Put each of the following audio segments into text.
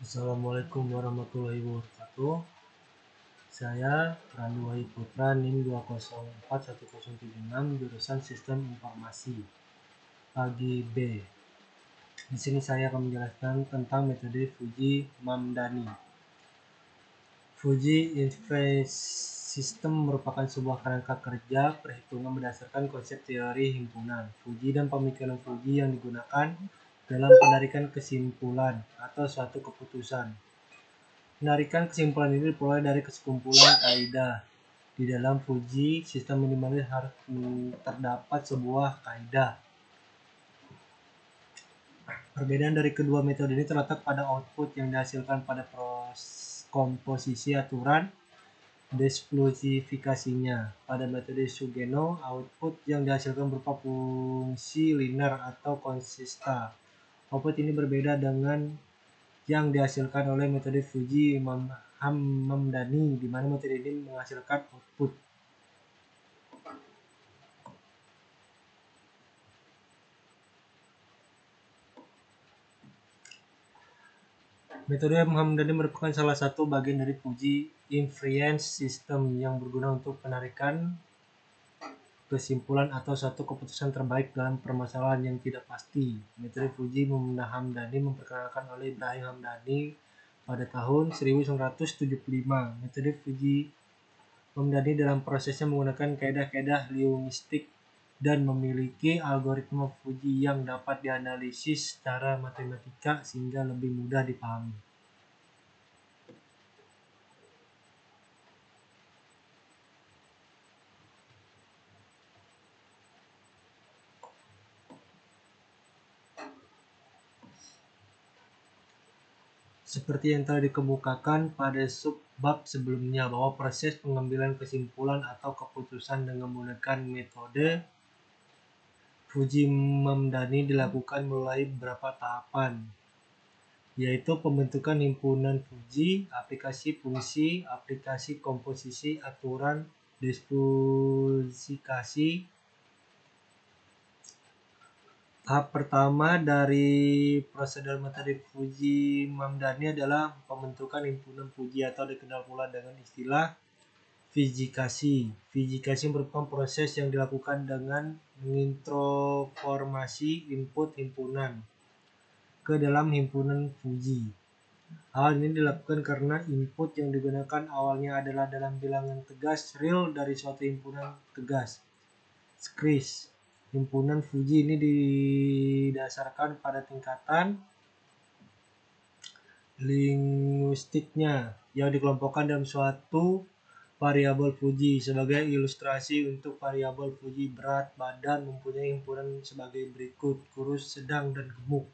Assalamualaikum warahmatullahi wabarakatuh. Saya Randy Wahid Putra, NIM 2041076, jurusan Sistem Informasi. Pagi B. Di sini saya akan menjelaskan tentang metode Fujii-Mamdani. Fujii Inverse System merupakan sebuah kerangka kerja perhitungan berdasarkan konsep teori himpunan Fujii dan pemikiran Fujii yang digunakan dalam penarikan kesimpulan atau suatu keputusan. Penarikan kesimpulan ini diperoleh dari kesimpulan kaidah. Di dalam Fujii, sistem minimalis harus terdapat sebuah kaidah. Perbedaan dari kedua metode ini terletak pada output yang dihasilkan pada proses komposisi aturan desplosifikasinya. Pada metode Sugeno, output yang dihasilkan berupa fungsi linear atau konsista. Output ini berbeda dengan yang dihasilkan oleh metode Fujii-Mamdani, di mana metode ini menghasilkan output. Metode Mamdani merupakan salah satu bagian dari Fujii Inference System yang berguna untuk penarikan kesimpulan atau suatu keputusan terbaik dalam permasalahan yang tidak pasti. Metode Fujii-Mamdani memperkenalkan oleh Ibrahim Hamdani pada tahun 1975. Metode Fujii-Mamdani dalam prosesnya menggunakan kaidah-kaidah linguistik dan memiliki algoritma Fujii yang dapat dianalisis secara matematika sehingga lebih mudah dipahami. Seperti yang telah dikemukakan pada subbab sebelumnya, bahwa proses pengambilan kesimpulan atau keputusan dengan menggunakan metode Fujii-Mamdani dilakukan melalui beberapa tahapan, yaitu pembentukan himpunan Fujii, aplikasi fungsi, aplikasi komposisi, aturan, desplosifikasi. Tahap pertama dari prosedur metode Fujii-Mamdani adalah pembentukan himpunan Fujii atau dikenal pula dengan istilah fijikasi. Fijikasi merupakan proses yang dilakukan dengan mengintroformasi input himpunan ke dalam himpunan Fujii. Hal ini dilakukan karena input yang digunakan awalnya adalah dalam bilangan tegas real dari suatu himpunan tegas, skris. Himpunan Fujii ini didasarkan pada tingkatan linguistiknya yang dikelompokkan dalam suatu variabel Fujii. Sebagai ilustrasi untuk variabel Fujii, berat badan mempunyai himpunan sebagai berikut: kurus, sedang, dan gemuk.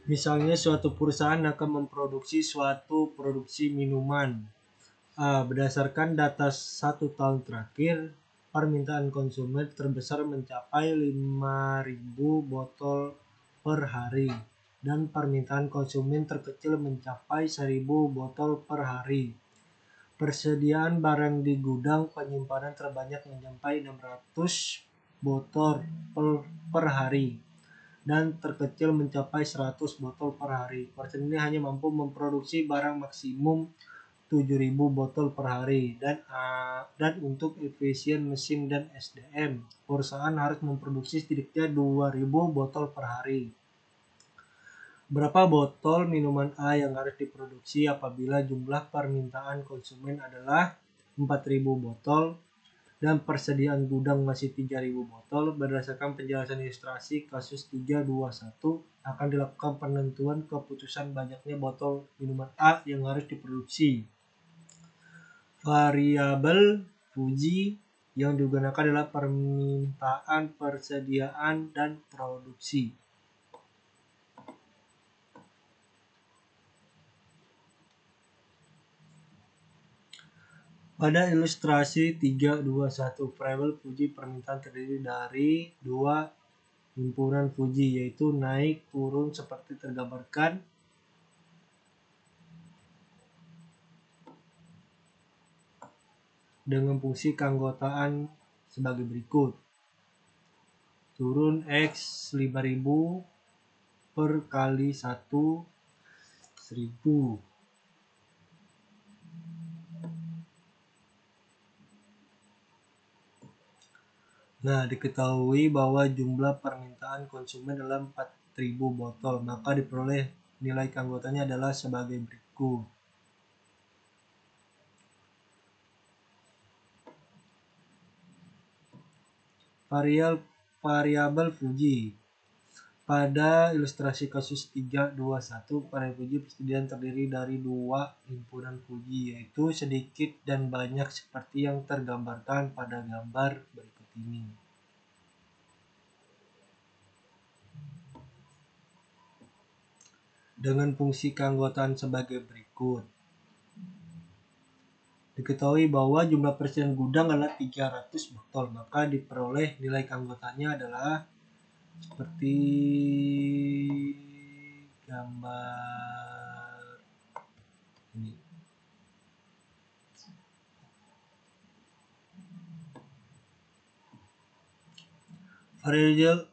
Misalnya, suatu perusahaan akan memproduksi suatu produksi minuman A. Berdasarkan data 1 tahun terakhir, permintaan konsumen terbesar mencapai 5.000 botol per hari dan permintaan konsumen terkecil mencapai 1.000 botol per hari. Persediaan barang di gudang penyimpanan terbanyak mencapai 600 botol per hari dan terkecil mencapai 100 botol per hari. Perusahaan ini hanya mampu memproduksi barang maksimum 7.000 botol per hari dan untuk efisien mesin dan SDM, perusahaan harus memproduksi setidaknya 2.000 botol per hari. Berapa botol minuman A yang harus diproduksi apabila jumlah permintaan konsumen adalah 4.000 botol dan persediaan gudang masih 3.000 botol? Berdasarkan penjelasan ilustrasi kasus 321, akan dilakukan penentuan keputusan banyaknya botol minuman A yang harus diproduksi. Variabel Fujii yang digunakan adalah permintaan, persediaan, dan produksi. Pada ilustrasi 321, variabel Fujii permintaan terdiri dari dua himpunan Fujii, yaitu naik turun seperti tergambarkan. dengan fungsi keanggotaan sebagai berikut. Turun X 5000 per kali 1 1000. Nah, diketahui bahwa jumlah permintaan konsumen dalam 4000 botol, maka diperoleh nilai keanggotaannya adalah sebagai berikut. Variabel Fuji. Pada ilustrasi kasus 321, variabel Fuji persediaan terdiri dari dua himpunan Fuji, yaitu sedikit dan banyak seperti yang tergambarkan pada gambar berikut ini. Dengan fungsi keanggotaan sebagai berikut. Diketahui bahwa jumlah persediaan gudang adalah 300 botol, maka diperoleh nilai keanggotaannya adalah seperti gambar ini.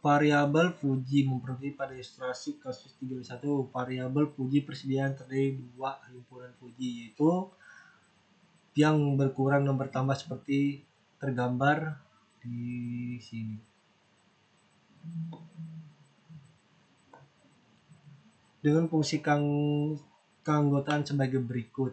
Variabel Fuji memproduksi pada ilustrasi kasus 31. Variabel Fuji persediaan terdiri dua himpunan Fuji, yaitu yang berkurang dan bertambah seperti tergambar di sini. Dengan fungsi keanggotaan sebagai berikut.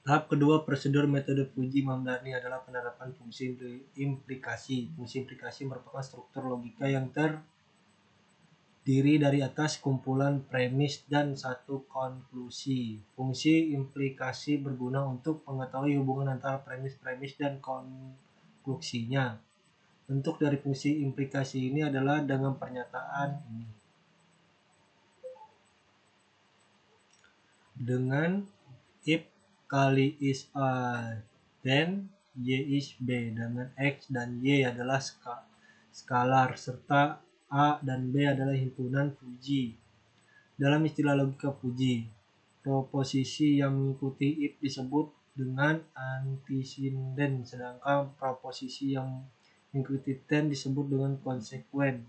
Tahap kedua prosedur metode Fuji Hamdani adalah penerapan fungsi implikasi. Fungsi implikasi merupakan struktur logika yang terdiri dari atas kumpulan premis dan satu konklusi. Fungsi implikasi berguna untuk mengetahui hubungan antara premis dan konklusinya. Bentuk dari fungsi implikasi ini adalah dengan pernyataan ini. Dengan if kali is A, then Y is B, dengan X dan Y adalah skalar, serta A dan B adalah himpunan Fuji. Dalam istilah logika Fuji, proposisi yang mengikuti if disebut dengan antecedent, sedangkan proposisi yang mengikuti then disebut dengan konsekuen.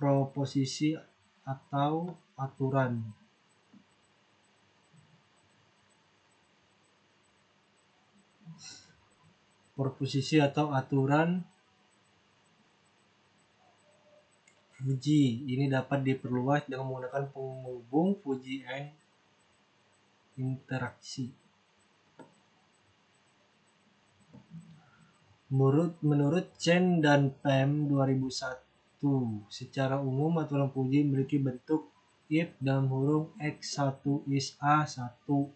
Proposisi atau aturan. Proposisi atau aturan Fuji ini dapat diperluas dengan menggunakan penghubung Fuji and interaksi. Menurut Chen dan Pem 2001, secara umum aturan Fuji memiliki bentuk if X1 is A1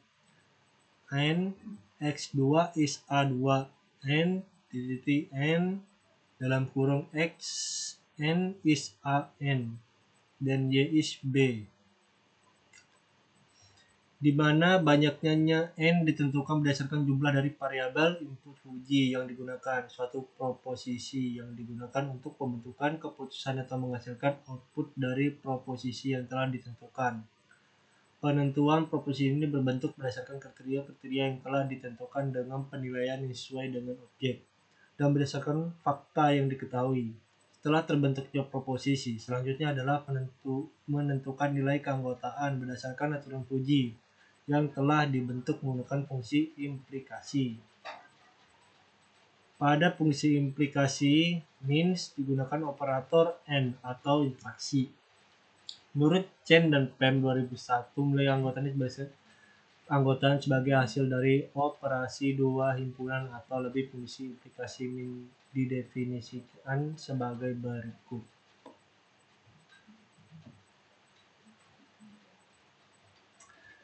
and X2 is A2 and X n is A_n dan Y is B, di mana banyaknya n ditentukan berdasarkan jumlah dari variabel input Fuji yang digunakan. Suatu proposisi yang digunakan untuk pembentukan keputusan atau menghasilkan output dari proposisi yang telah ditentukan. Penentuan proposisi ini berbentuk berdasarkan kriteria yang telah ditentukan dengan penilaian yang sesuai dengan objek dan berdasarkan fakta yang diketahui. Setelah terbentuknya proposisi, selanjutnya adalah menentukan nilai keanggotaan berdasarkan aturan Fuji yang telah dibentuk menggunakan fungsi implikasi. Pada fungsi implikasi, means digunakan operator and atau interaksi. Menurut Chen dan Pem 2001, nilai anggotaan sebagai hasil dari operasi dua himpunan atau lebih. Fungsi implikasi didefinisikan sebagai berikut.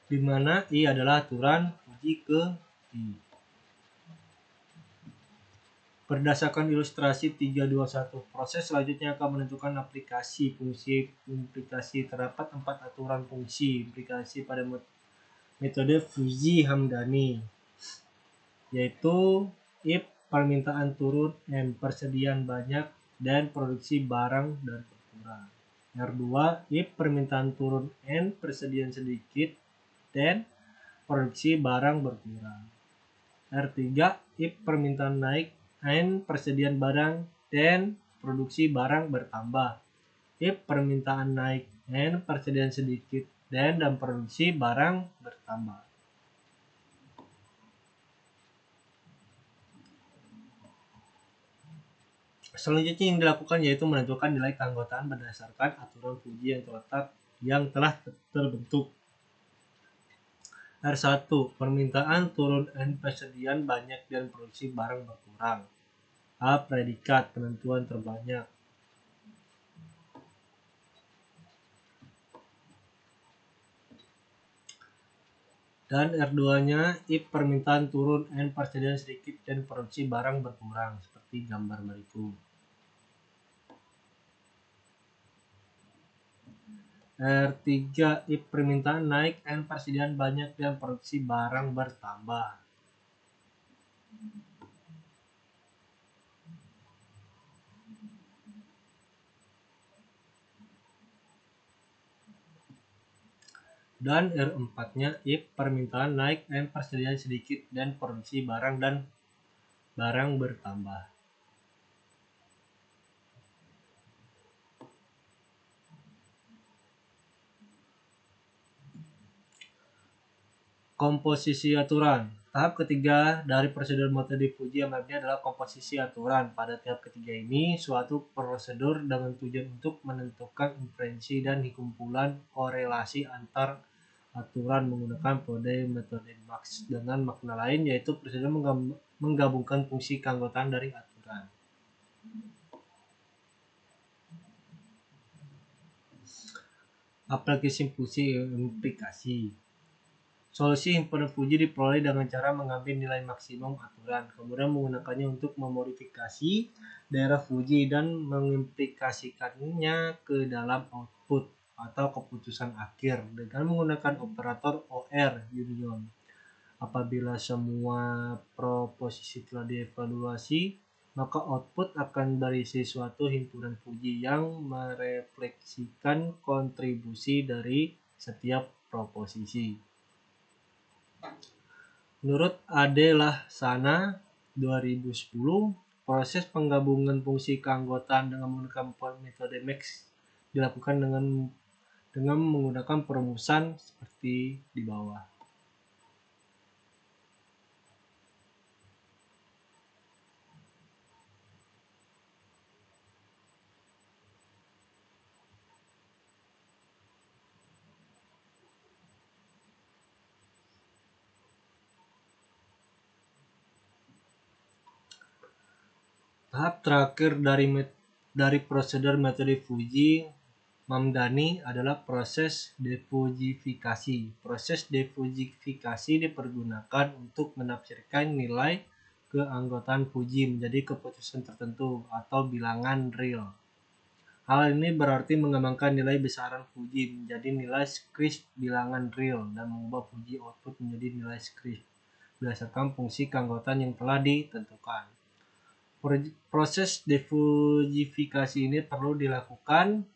Di mana I adalah aturan Fuji ke I. Berdasarkan ilustrasi 321, proses selanjutnya akan menentukan aplikasi fungsi implikasi. Terdapat 4 aturan fungsi implikasi pada metode Fuji Hamdani, yaitu if permintaan turun and persediaan banyak dan produksi barang dan berkurang. R2, if permintaan turun N, persediaan sedikit, dan produksi barang berkurang. R3, if permintaan naik N, persediaan barang, dan produksi barang bertambah. If permintaan naik N, persediaan sedikit, dan produksi barang bertambah. Selanjutnya yang dilakukan yaitu menentukan nilai keanggotaan berdasarkan aturan Fuji yang telah terbentuk. R1, permintaan turun N, persediaan banyak dan produksi barang berkurang. A, predikat penentuan terbanyak. Dan R2-nya, if permintaan turun N, persediaan sedikit dan produksi barang berkurang, seperti gambar berikut. R3, if permintaan naik N, persediaan banyak dan produksi barang bertambah. Dan R4-nya, if permintaan naik N, persediaan sedikit dan produksi barang bertambah. Komposisi aturan. Tahap ketiga dari prosedur metode Fuji MFD adalah komposisi aturan. Pada tahap ketiga ini, suatu prosedur dengan tujuan untuk menentukan inferensi dan kumpulan korelasi antar aturan menggunakan metode Max dengan makna lain, yaitu prosedur menggabungkan fungsi keanggotaan dari aturan. Aplikasi fungsi implikasi. Solusi himpunan Fuji diperoleh dengan cara mengambil nilai maksimum aturan, kemudian menggunakannya untuk memodifikasi daerah Fuji dan mengimplikasikannya ke dalam output atau keputusan akhir dengan menggunakan operator OR union. Apabila semua proposisi telah dievaluasi, maka output akan berisi suatu himpunan Fuji yang merefleksikan kontribusi dari setiap proposisi. Menurut Ade Lahsana 2010, proses penggabungan fungsi keanggotaan dengan menggunakan metode Max dilakukan dengan menggunakan perumusan seperti di bawah. Tahap terakhir dari prosedur metode Fuji Mamdani adalah proses defujifikasi. Proses defujifikasi dipergunakan untuk menafsirkan nilai keanggotaan Fuji menjadi keputusan tertentu atau bilangan real. Hal ini berarti mengembangkan nilai besaran Fuji menjadi nilai script bilangan real dan mengubah Fuji output menjadi nilai script berdasarkan fungsi keanggotaan yang telah ditentukan. Proses defujifikasi ini perlu dilakukan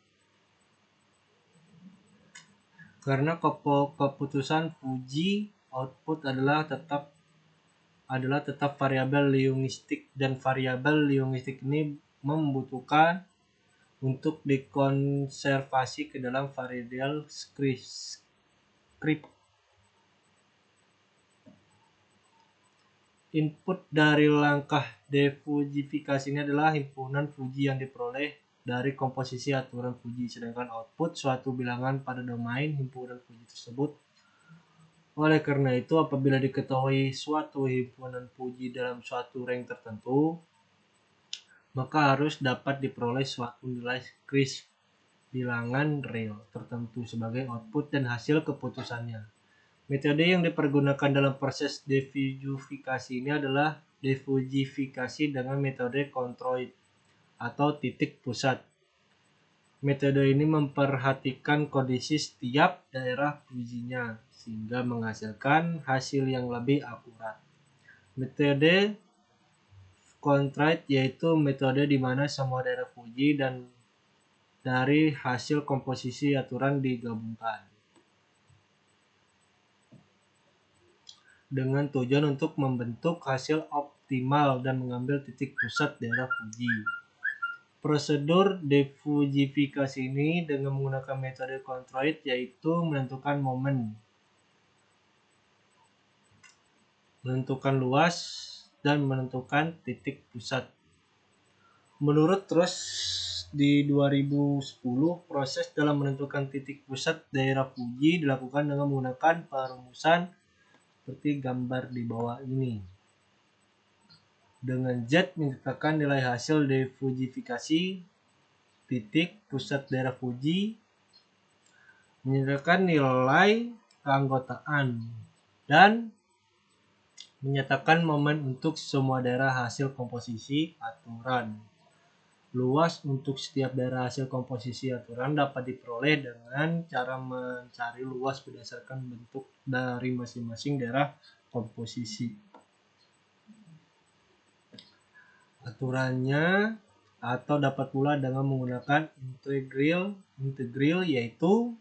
karena keputusan Fuji output adalah tetap variabel linguistik, dan variabel linguistik ini membutuhkan untuk dikonservasi ke dalam variabel script. Input dari langkah defujifikasi ini adalah himpunan Fuji yang diperoleh dari komposisi aturan Fuji, sedangkan output suatu bilangan pada domain himpunan Fuji tersebut. Oleh karena itu, apabila diketahui suatu himpunan Fuji dalam suatu rank tertentu, maka harus dapat diperoleh suatu nilai script bilangan real tertentu sebagai output dan hasil keputusannya. Metode yang dipergunakan dalam proses defujifikasi ini adalah defujifikasi dengan metode controid atau titik pusat. Metode ini memperhatikan kondisi setiap daerah Fujinya sehingga menghasilkan hasil yang lebih akurat. Metode controid yaitu metode di mana semua daerah Fuji dan dari hasil komposisi aturan digabungkan dengan tujuan untuk membentuk hasil optimal dan mengambil titik pusat daerah Fuji. Prosedur defujifikasi ini dengan menggunakan metode kontroid, yaitu menentukan momen, menentukan luas, dan menentukan titik pusat. Menurut Ross di 2010, proses dalam menentukan titik pusat daerah Fuji dilakukan dengan menggunakan perumusan seperti gambar di bawah ini. Dengan Z menetapkan nilai hasil defujifikasi titik pusat daerah Fuji, menyatakan nilai keanggotaan, dan menyatakan momen untuk semua daerah hasil komposisi aturan. Luas untuk setiap daerah hasil komposisi aturan dapat diperoleh dengan cara mencari luas berdasarkan bentuk dari masing-masing daerah komposisi aturannya, atau dapat pula dengan menggunakan integral, yaitu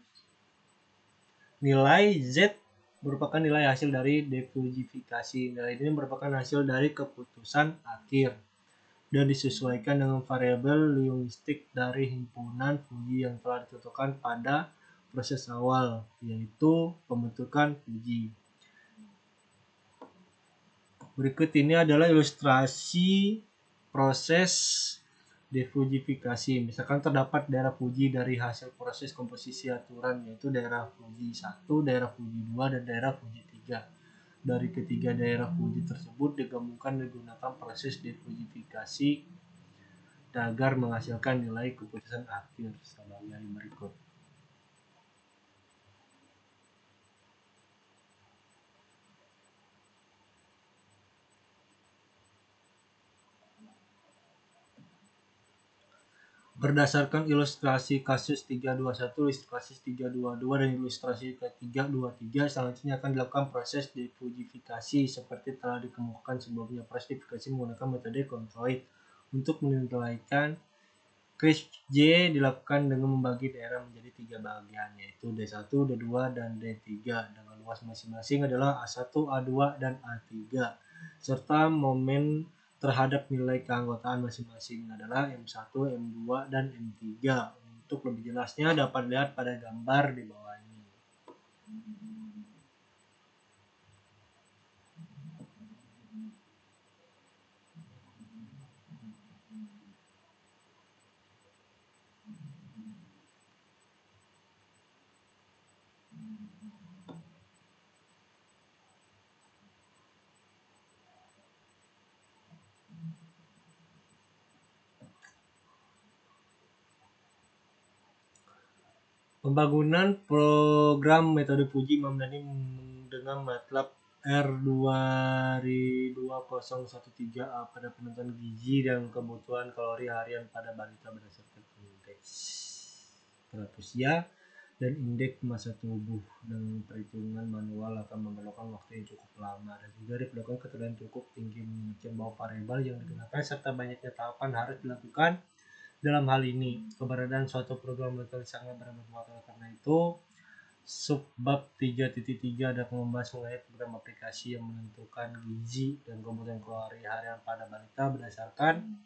nilai Z merupakan nilai hasil dari defujifikasi. Nilai ini merupakan hasil dari keputusan akhir dan disesuaikan dengan variabel linguistik dari himpunan Fuji yang telah ditentukan pada proses awal, yaitu pembentukan Fuji. Berikut ini adalah ilustrasi proses defujifikasi. Misalkan terdapat daerah Fuji dari hasil proses komposisi aturan, yaitu daerah Fuji 1, daerah Fuji 2, dan daerah Fuji 3. Dari ketiga daerah Fuji tersebut digabungkan digunakan proses defujifikasi agar menghasilkan nilai keputusan akhir sebagai berikut. Berdasarkan ilustrasi kasus 321, ilustrasi 322, dan ilustrasi 323, selanjutnya akan dilakukan proses defujifikasi seperti telah dikemukakan sebelumnya. Proses defujifikasi menggunakan metode kontroid. Untuk menilaikan CRISP J dilakukan dengan membagi daerah menjadi 3 bagian, yaitu D1, D2, dan D3, dengan luas masing-masing adalah A1, A2, dan A3, serta momen terhadap nilai keanggotaan masing-masing adalah M1, M2, dan M3. Untuk lebih jelasnya dapat dilihat pada gambar di bawah ini. Pembangunan program metode Fuji Mamdani dengan MATLAB R2013A pada penentuan gizi dan kebutuhan kalori harian pada balita berdasarkan indeks berat usia dan indeks massa tubuh. Dengan perhitungan manual akan memerlukan waktu yang cukup lama dan juga diperlukan ketelitian cukup tinggi mengingat bahwa variabel yang digunakan serta banyaknya tahapan harus dilakukan. Dalam hal ini, keberadaan suatu program metode sangat bermanfaat. Karena itu, subbab 3.3 ada membahas mengenai program aplikasi yang menentukan gizi dan kebutuhan kalori harian pada balita berdasarkan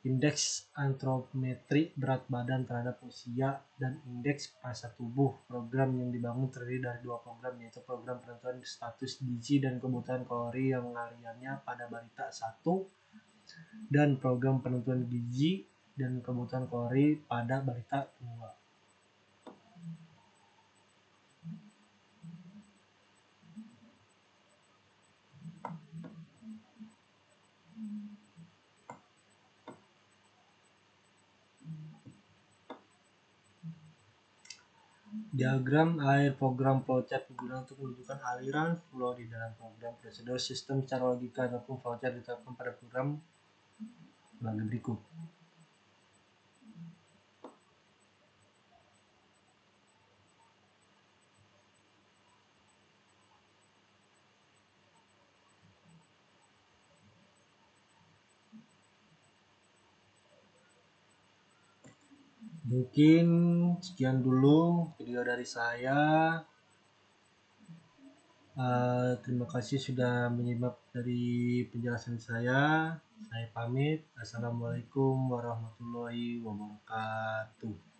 indeks antropometri berat badan terhadap usia dan indeks massa tubuh. Program yang dibangun terdiri dari dua program, yaitu program penentuan status gizi dan kebutuhan kalori yang hariannya pada balita 1 dan program penentuan gizi dan kebutuhan kalori pada balita 2. Diagram air program flowchart digunakan untuk menunjukkan aliran flow di dalam program. Prosedur sistem secara logika ataupun flowchart ditetapkan pada program sebagai berikut. Mungkin sekian dulu video dari saya. Terima kasih sudah menyimak dari penjelasan saya. Saya pamit. Assalamualaikum warahmatullahi wabarakatuh.